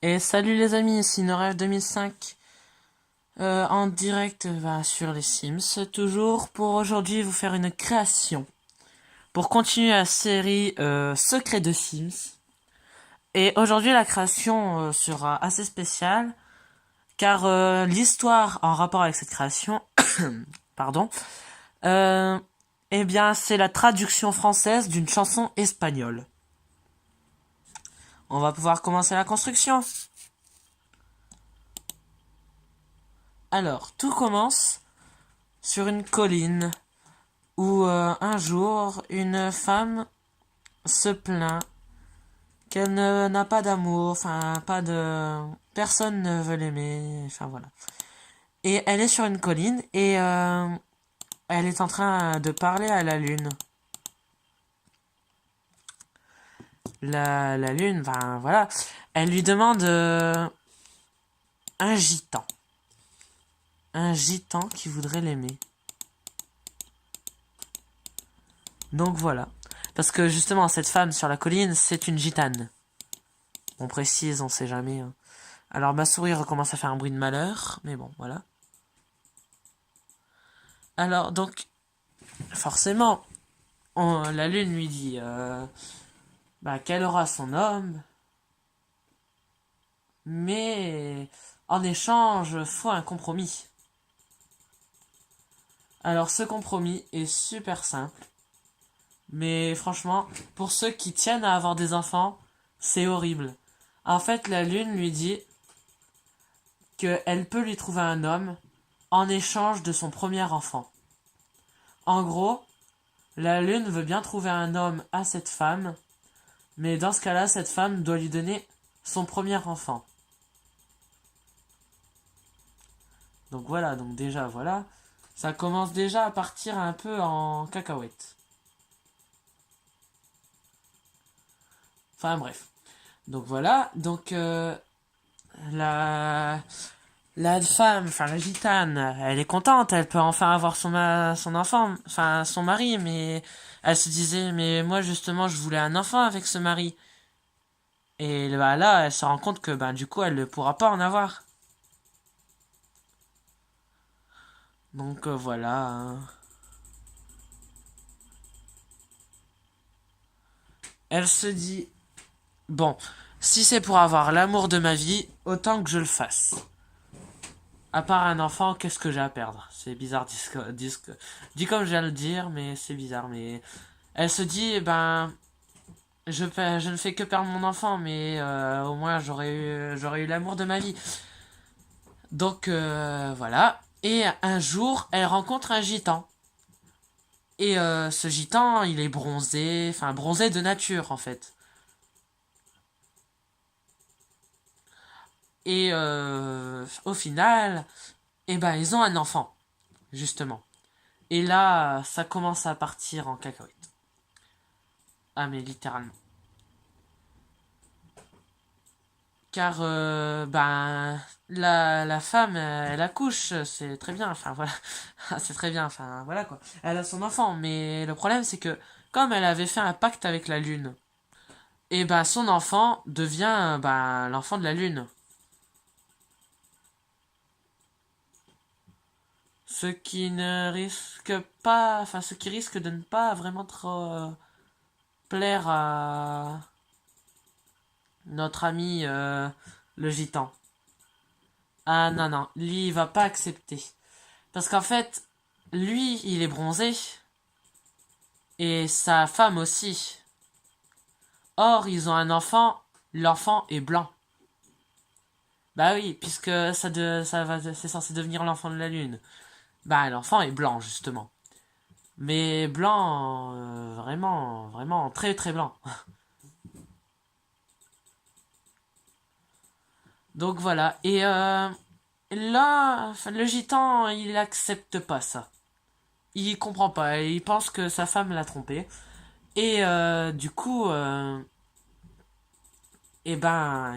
Et salut les amis, ici Noref 2005 en direct sur les Sims, toujours pour aujourd'hui vous faire une création. Pour continuer la série Secret de Sims. Et aujourd'hui la création sera assez spéciale, car l'histoire en rapport avec cette création, pardon, euh, eh bien c'est la traduction française d'une chanson espagnole. On va pouvoir commencer la construction. Alors, tout commence sur une colline où un jour une femme se plaint qu'elle n'a pas d'amour, enfin pas de personne ne veut l'aimer, enfin voilà. Et elle est sur une colline et elle est en train de parler à la lune. La lune, ben voilà, elle lui demande un gitan qui voudrait l'aimer. Donc voilà. Parce que justement, cette femme sur la colline, c'est une gitane. On précise, on sait jamais. Hein. Alors ma souris recommence à faire un bruit de malheur, mais bon, voilà. Alors donc, forcément, la lune lui dit qu'elle aura son homme, mais en échange, faut un compromis. Alors ce compromis est super simple, mais franchement, pour ceux qui tiennent à avoir des enfants, c'est horrible. En fait, la lune lui dit qu'elle peut lui trouver un homme en échange de son premier enfant. En gros, la lune veut bien trouver un homme à cette femme, mais dans ce cas-là, cette femme doit lui donner son premier enfant. Donc voilà, donc déjà, voilà. Ça commence déjà à partir un peu en cacahuète. Enfin bref. Donc voilà, donc la femme, enfin la gitane, elle est contente, elle peut enfin avoir son enfant, enfin son mari, mais elle se disait, mais moi justement je voulais un enfant avec ce mari. Et bah, là, elle se rend compte que du coup elle ne pourra pas en avoir. Donc voilà. Hein. Elle se dit, bon, si c'est pour avoir l'amour de ma vie, autant que je le fasse. À part un enfant, qu'est-ce que j'ai à perdre? C'est bizarre, dit comme je viens de le dire, mais c'est bizarre. Mais elle se dit, je ne fais que perdre mon enfant, mais au moins j'aurais eu l'amour de ma vie. Donc voilà. Et un jour, elle rencontre un gitan. Et ce gitan, il est bronzé, enfin bronzé de nature en fait. Et au final, ils ont un enfant, justement. Et là, ça commence à partir en cacahuète. Ah mais littéralement. Car la femme, elle accouche, c'est très bien, enfin voilà, c'est très bien, enfin voilà quoi. Elle a son enfant, mais le problème c'est que comme elle avait fait un pacte avec la lune, et son enfant devient l'enfant de la lune. Ce qui ne risque pas, enfin ce qui risque de ne pas vraiment trop plaire à notre ami le gitan. Ah non non, lui il va pas accepter. Parce qu'en fait, lui il est bronzé et sa femme aussi. Or ils ont un enfant, l'enfant est blanc. Bah oui, puisque c'est censé devenir l'enfant de la lune. Bah l'enfant est blanc justement. Mais blanc, vraiment, vraiment très très blanc. Donc voilà. Et là, enfin, le gitan, il accepte pas ça. Il comprend pas. Il pense que sa femme l'a trompé. Et du coup, il va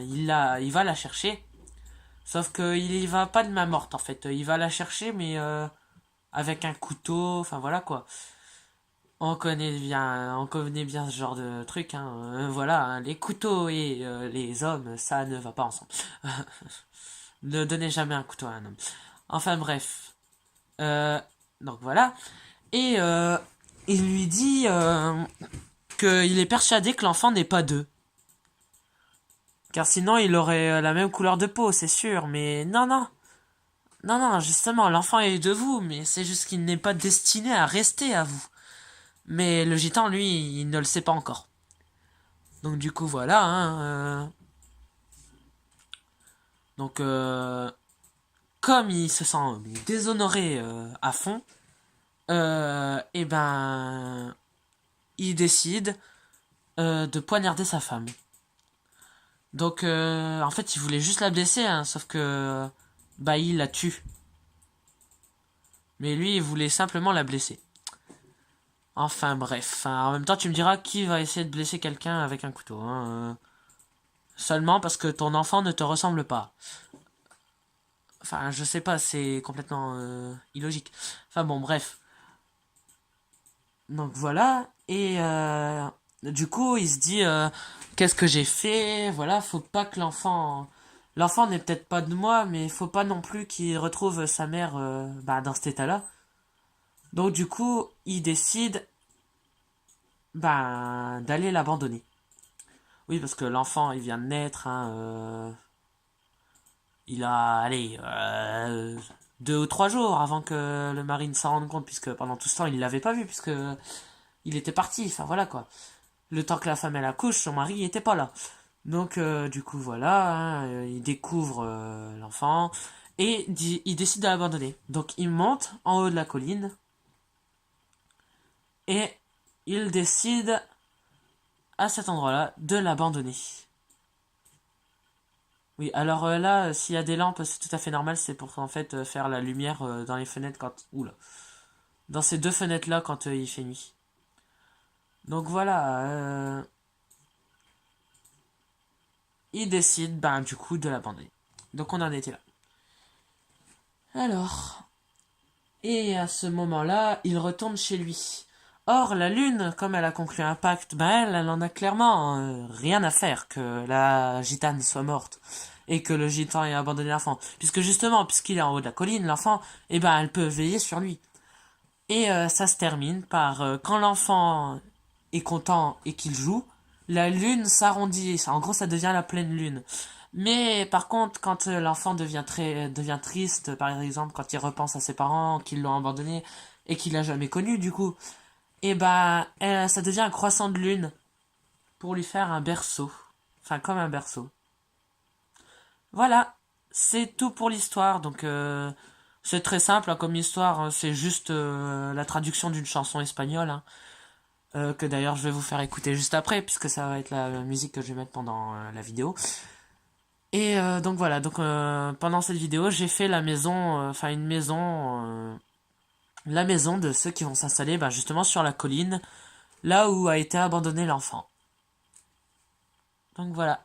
la chercher. Sauf qu'il y va pas de main morte en fait. Il va la chercher, mais avec un couteau. Enfin voilà quoi. On connaît bien ce genre de truc, hein. Voilà, hein, les couteaux et les hommes, ça ne va pas ensemble. Ne donnez jamais un couteau à un homme. Enfin bref. Euh, donc voilà. Et il lui dit qu'il est persuadé que l'enfant n'est pas d'eux. Car sinon il aurait la même couleur de peau, c'est sûr. Mais non, non. Non, non, justement, l'enfant est de vous, mais c'est juste qu'il n'est pas destiné à rester à vous. Mais le gitan, lui, il ne le sait pas encore. Donc du coup, voilà. Hein, donc, comme il se sent déshonoré à fond, et ben, il décide de poignarder sa femme. Donc, en fait, il voulait juste la blesser, hein, sauf que, bah, il la tue. Mais lui, il voulait simplement la blesser. Enfin, bref. Enfin, en même temps, tu me diras qui va essayer de blesser quelqu'un avec un couteau. Hein, seulement parce que ton enfant ne te ressemble pas. Enfin, je sais pas, c'est complètement illogique. Enfin bon, bref. Donc voilà. Et du coup, il se dit, qu'est-ce que j'ai fait? Voilà, faut pas que l'enfant... L'enfant n'est peut-être pas de moi, mais faut pas non plus qu'il retrouve sa mère bah, dans cet état-là. Donc du coup, il décide bah, d'aller l'abandonner. Oui, parce que l'enfant, il vient de naître, hein, il a, allez, 2 ou 3 jours avant que le mari ne s'en rende compte, puisque pendant tout ce temps, il l'avait pas vu, puisque il était parti, enfin voilà quoi. Le temps que la femme elle accouche, son mari était pas là. Donc du coup voilà, hein, il découvre l'enfant et il décide de l'abandonner. Donc il monte en haut de la colline et il décide à cet endroit-là de l'abandonner. Oui, alors là, s'il y a des lampes, c'est tout à fait normal, c'est pour en fait faire la lumière dans les fenêtres quand... Oula. Dans ces deux fenêtres-là quand il fait nuit. Donc voilà, il décide, ben du coup, de l'abandonner. Donc on en était là. Alors, et à ce moment-là, il retourne chez lui. Or, la lune, comme elle a conclu un pacte, ben elle en a clairement rien à faire que la gitane soit morte et que le gitan ait abandonné l'enfant. Puisque justement, puisqu'il est en haut de la colline, l'enfant, eh ben elle peut veiller sur lui. Et ça se termine par quand l'enfant est content et qu'il joue, la lune s'arrondit. En gros, ça devient la pleine lune. Mais par contre, quand l'enfant devient triste, par exemple, quand il repense à ses parents qui l'ont abandonné et qu'il l'a jamais connu, du coup, et ben, ça devient un croissant de lune pour lui faire un berceau. Enfin, comme un berceau. Voilà, c'est tout pour l'histoire. Donc, c'est très simple hein, comme histoire. Hein, c'est juste la traduction d'une chanson espagnole. Hein, que d'ailleurs je vais vous faire écouter juste après, puisque ça va être la musique que je vais mettre pendant la vidéo. Et donc voilà, donc pendant cette vidéo, j'ai fait la maison, enfin une maison, la maison de ceux qui vont s'installer bah, justement sur la colline, là où a été abandonné l'enfant. Donc voilà.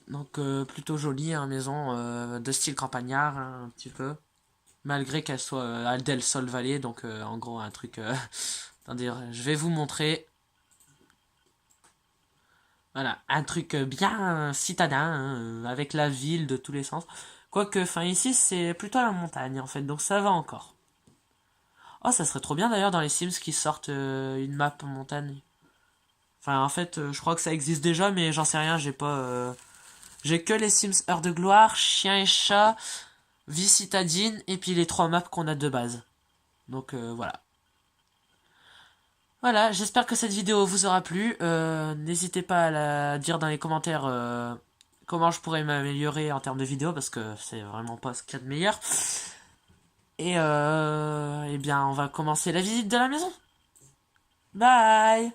Donc plutôt jolie, hein, maison de style campagnard, hein, un petit peu. Malgré qu'elle soit Del Sol Valley, donc en gros un truc... attendez, je vais vous montrer. Voilà, un truc bien citadin, hein, avec la ville de tous les sens. Quoique, enfin ici c'est plutôt la montagne en fait, donc ça va encore. Oh, ça serait trop bien d'ailleurs dans les Sims qui sortent une map montagne. Enfin en fait, je crois que ça existe déjà, mais j'en sais rien, j'ai pas... J'ai que les Sims Heure de Gloire, Chien et Chat, Vie Citadine, et puis les 3 maps qu'on a de base. Donc voilà. Voilà, j'espère que cette vidéo vous aura plu. N'hésitez pas à la dire dans les commentaires comment je pourrais m'améliorer en termes de vidéo, parce que c'est vraiment pas ce qu'il y a de meilleur. Et eh bien, on va commencer la visite de la maison. Bye!